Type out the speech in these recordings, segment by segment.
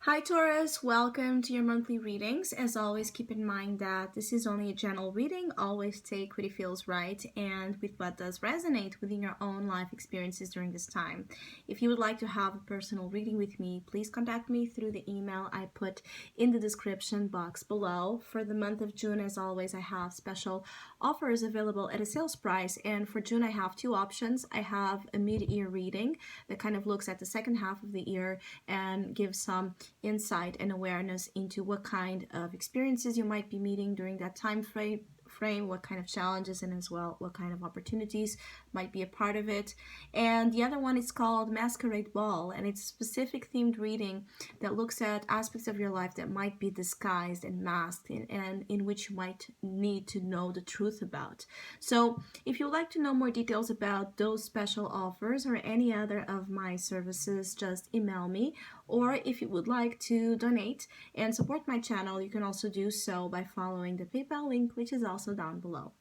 Hi Taurus, welcome to your monthly readings. As always, keep in mind that this is only a general reading. Always take what it feels right and with what does resonate within your own life experiences during this time. If you would like to have a personal reading with me, please contact me through the email I put in the description box below. For the month of June, as always, I have special offers available at a sales price. And for June, I have two options. I have a mid-year reading that kind of looks at the second half of the year and gives some insight and awareness into what kind of experiences you might be meeting during that time frame, what kind of challenges, and as well what kind of opportunities might be a part of it. And the other one is called Masquerade Ball, and it's a specific themed reading that looks at aspects of your life that might be disguised and masked and in which you might need to know the truth about. So if you would like to know more details about those special offers or any other of my services, just email me. Or if you would like to donate and support my channel, you can also do so by following the PayPal link, which is also down below.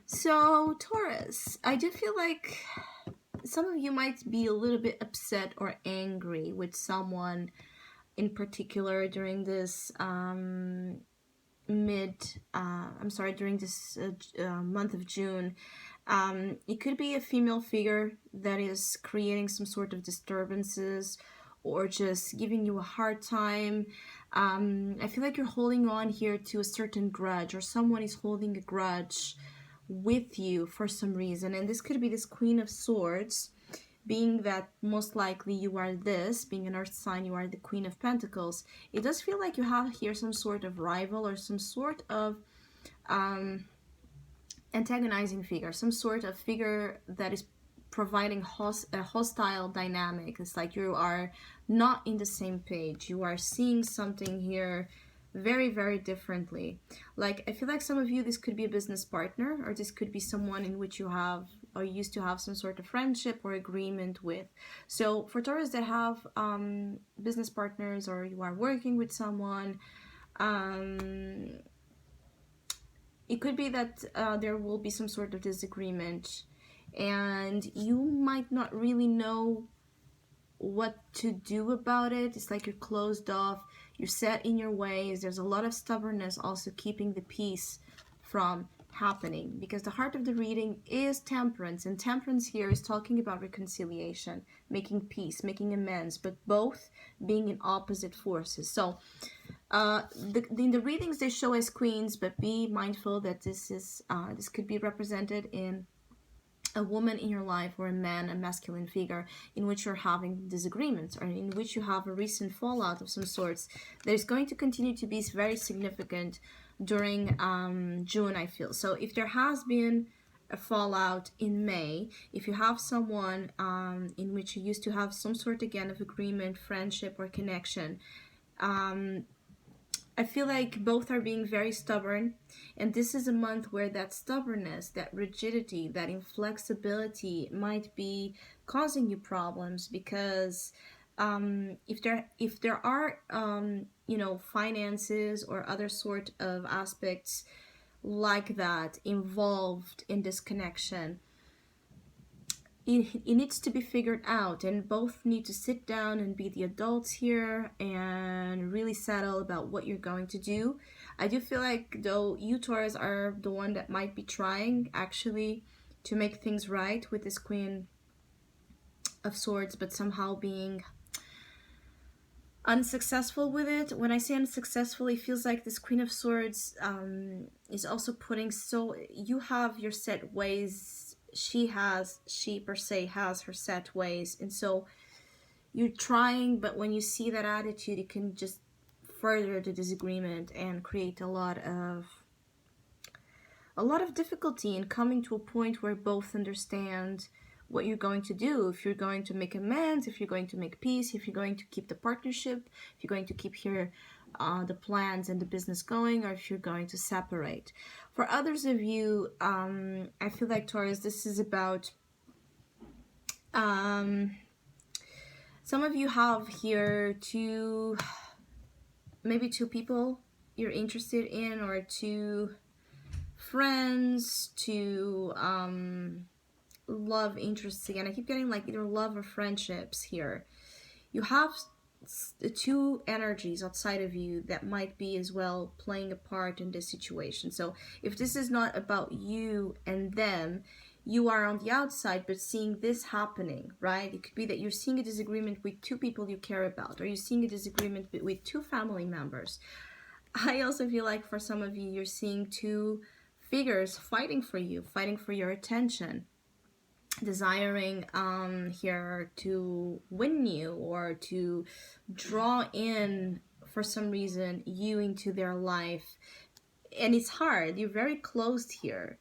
So, Taurus, I do feel like some of you might be a little bit upset or angry with someone in particular during this during this month of June. It could be a female figure that is creating some sort of disturbances or just giving you a hard time. I feel like you're holding on here to a certain grudge, or someone is holding a grudge with you for some reason. And this could be this Queen of Swords, being that most likely you are being an earth sign, you are the Queen of Pentacles. It does feel like you have here some sort of rival or some sort of antagonizing figure, some sort of figure that is providing a hostile dynamic. It's like you are not in the same page. You are seeing something here very, very differently. Like, I feel like some of you, this could be a business partner, or this could be someone in which you have or used to have some sort of friendship or agreement with. So for Taurus that have business partners, or you are working with someone, it could be that there will be some sort of disagreement and you might not really know what to do about it. It's like you're closed off, you're set in your ways. There's a lot of stubbornness also keeping the peace from happening, because the heart of the reading is temperance, and temperance here is talking about reconciliation, making peace, making amends, but both being in opposite forces. So in the readings they show as queens, but be mindful that this could be represented in a woman in your life, or a man, a masculine figure, in which you're having disagreements, or in which you have a recent fallout of some sorts. There's going to continue to be very significant during June, I feel. So if there has been a fallout in May, if you have someone in which you used to have some sort again of agreement, friendship, or connection, I feel like both are being very stubborn, and this is a month where that stubbornness, that rigidity, that inflexibility might be causing you problems, because if there are finances or other sort of aspects like that involved in this connection, it needs to be figured out, and both need to sit down and be the adults here and really settle about what you're going to do. I do feel like, though, you Taurus are the one that might be trying actually to make things right with this Queen of Swords, but somehow being unsuccessful with it. When I say unsuccessful, it feels like this Queen of Swords is also putting, so you have your set ways, she per se has her set ways, and so you're trying, but when you see that attitude, it can just further the disagreement and create a lot of difficulty in coming to a point where both understand what you're going to do. If you're going to make amends, if you're going to make peace, if you're going to keep the partnership, if you're going to keep here the plans and the business going, or if you're going to separate. For others of you, I feel like, Taurus, this is about some of you have here maybe two people you're interested in, or two friends, two love interests. Again, I keep getting like either love or friendships here. You have two energies outside of you that might be as well playing a part in this situation. So if this is not about you and them, you are on the outside but seeing this happening, right? It could be that you're seeing a disagreement with two people you care about, or you're seeing a disagreement with two family members. I also feel like for some of you, you're seeing two figures fighting for you, fighting for your attention, desiring here to win you or to draw in for some reason you into their life. And it's hard. You're very closed here.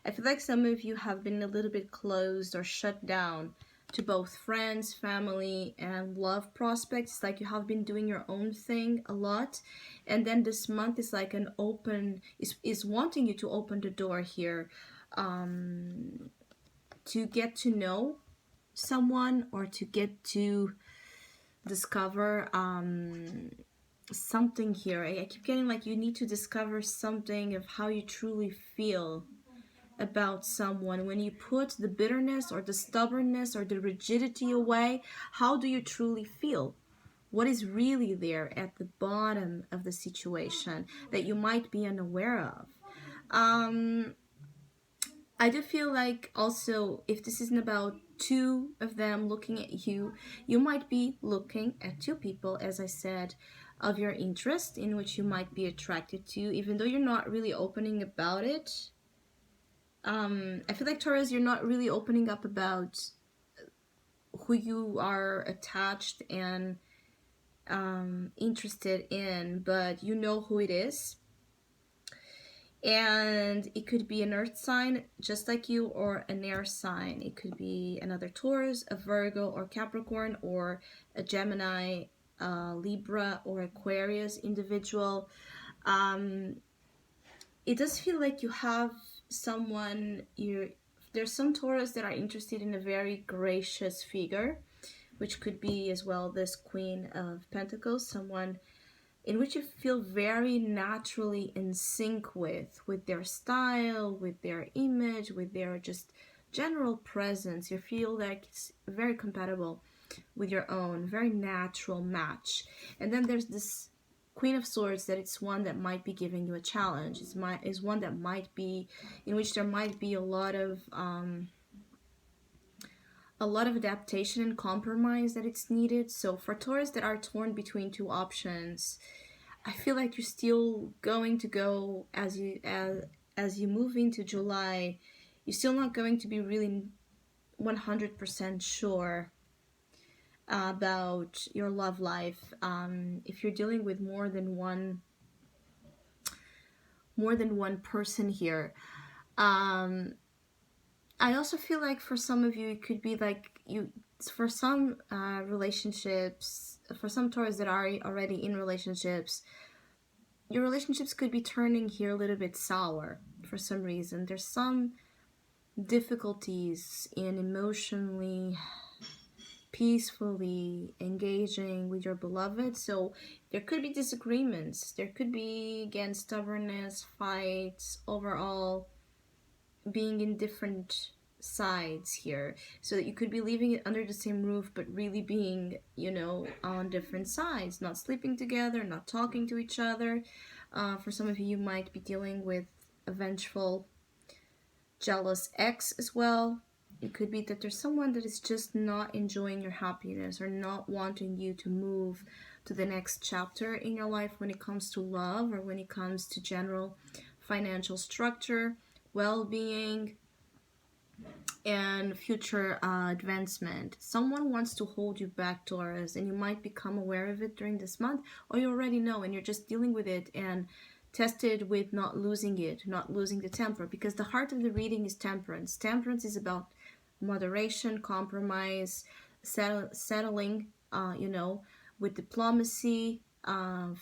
I feel like some of you have been a little bit closed or shut down to both friends, family, and love prospects. It's like you have been doing your own thing a lot, and then this month is like an open, is wanting you to open the door here, to get to know someone or to get to discover something here. I keep getting like you need to discover something of how you truly feel about someone. When you put the bitterness or the stubbornness or the rigidity away, how do you truly feel? What is really there at the bottom of the situation that you might be unaware of? I do feel like also, if this isn't about two of them looking at you, you might be looking at two people, as I said, of your interest, in which you might be attracted to, even though you're not really opening about it. I feel like, Taurus, you're not really opening up about who you are attached and interested in, but you know who it is. And it could be an earth sign just like you, or an air sign. It could be another Taurus, a Virgo or Capricorn, or a Gemini, Libra or Aquarius individual. It does feel like you have someone, there's some Taurus that are interested in a very gracious figure, which could be as well this Queen of Pentacles, someone in which you feel very naturally in sync with their style, with their image, with their just general presence. You feel like it's very compatible with your own, very natural match. And then there's this Queen of Swords, that it's one that might be giving you a challenge. Is one that might be, in which there might be a lot of adaptation and compromise that it's needed. So for Taurus that are torn between two options, I feel like you're still going to go as you move into July. You're still not going to be really 100% sure about your love life. If you're dealing with more than one person here. I also feel like for some of you, it could be like for some relationships, for some Taurus that are already in relationships, your relationships could be turning here a little bit sour for some reason. There's some difficulties in emotionally, peacefully engaging with your beloved. So there could be disagreements. There could be, again, stubbornness, fights, overall being in different sides here, so that you could be living it under the same roof but really being, on different sides, not sleeping together, not talking to each other. For some of you, you might be dealing with a vengeful, jealous ex as well. It could be that there's someone that is just not enjoying your happiness or not wanting you to move to the next chapter in your life when it comes to love, or when it comes to general financial structure, well-being, and future advancement. Someone wants to hold you back, Taurus, and you might become aware of it during this month, or you already know and you're just dealing with it and tested with not losing it, not losing the temper, because the heart of the reading is temperance. Temperance is about moderation, compromise, settling, with diplomacy,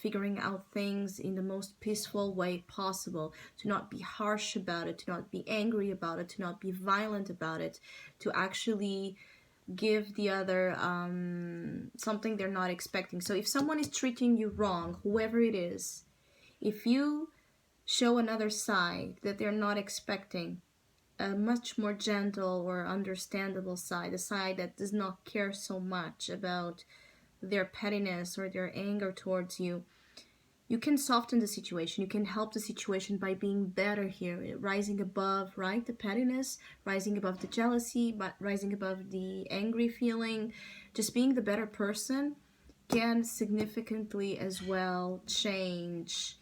figuring out things in the most peaceful way possible, to not be harsh about it, to not be angry about it, to not be violent about it, to actually give the other something they're not expecting. So if someone is treating you wrong, whoever it is, if you show another side that they're not expecting, a much more gentle or understandable side, a side that does not care so much about their pettiness or their anger towards you, you can soften the situation. You can help the situation by being better here, rising above, right, the pettiness, rising above the jealousy, but rising above the angry feeling. Just being the better person can significantly as well change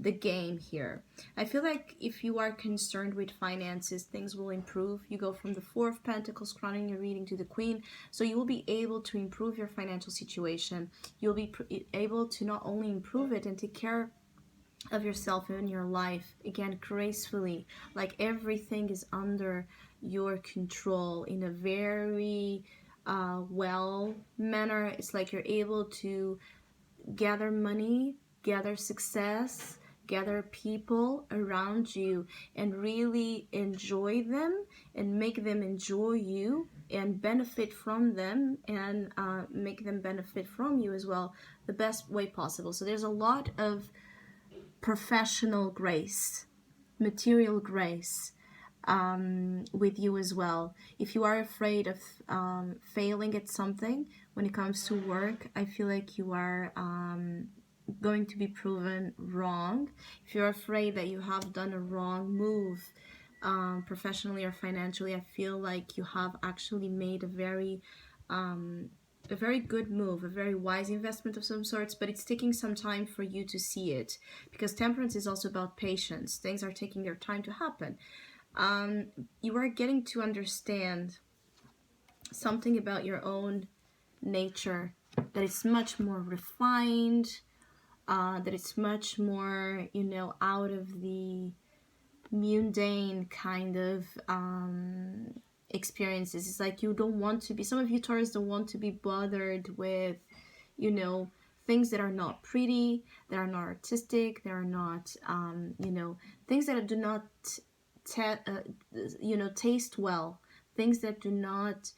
the game here. I feel like if you are concerned with finances, things will improve. You go from the Four of Pentacles crowning your reading to the Queen, so you will be able to improve your financial situation. You'll be able to not only improve it and take care of yourself in your life again gracefully, like everything is under your control in a very well manner. It's like you're able to gather money, gather success, gather people around you, and really enjoy them and make them enjoy you and benefit from them, and make them benefit from you as well the best way possible. So there's a lot of professional grace, material grace, with you as well. If you are afraid of failing at something when it comes to work, I feel like you are going to be proven wrong. If you're afraid that you have done a wrong move professionally or financially, I feel like you have actually made a very good move, a very wise investment of some sorts, but it's taking some time for you to see it, because temperance is also about patience. Things are taking their time to happen. You are getting to understand something about your own nature, that it's much more refined, that it's much more, out of the mundane kind of experiences. It's like you don't want to be, some of you Taurus don't want to be bothered with, things that are not pretty, that are not artistic, that are not, things that do not, taste well, things that do not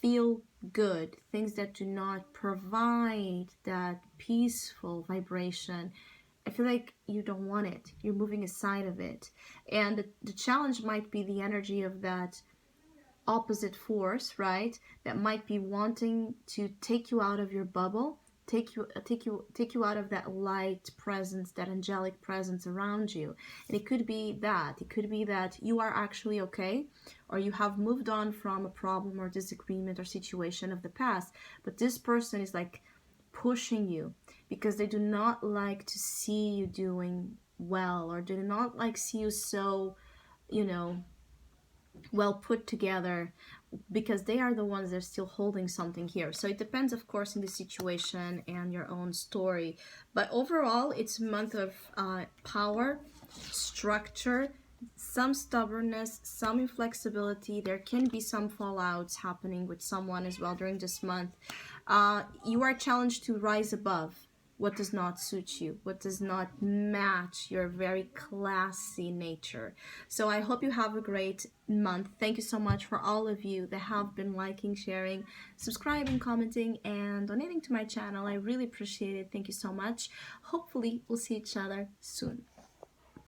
feel good, things that do not provide that peaceful vibration. I feel like you don't want it. You're moving aside of it. And the challenge might be the energy of that opposite force, right? That might be wanting to take you out of your bubble, take you out of that light presence, that angelic presence around you. And it could be that. It could be that you are actually okay, or you have moved on from a problem or disagreement or situation of the past, but this person is like pushing you because they do not like to see you doing well, or do not like see you so, well put together, because they are the ones that are still holding something here. So it depends, of course, in the situation and your own story. But overall, it's a month of power, structure, some stubbornness, some inflexibility. There can be some fallouts happening with someone as well during this month. You are challenged to rise above what does not suit you, what does not match your very classy nature. So I hope you have a great month. Thank you so much for all of you that have been liking, sharing, subscribing, commenting, and donating to my channel. I really appreciate it. Thank you so much. Hopefully we'll see each other soon.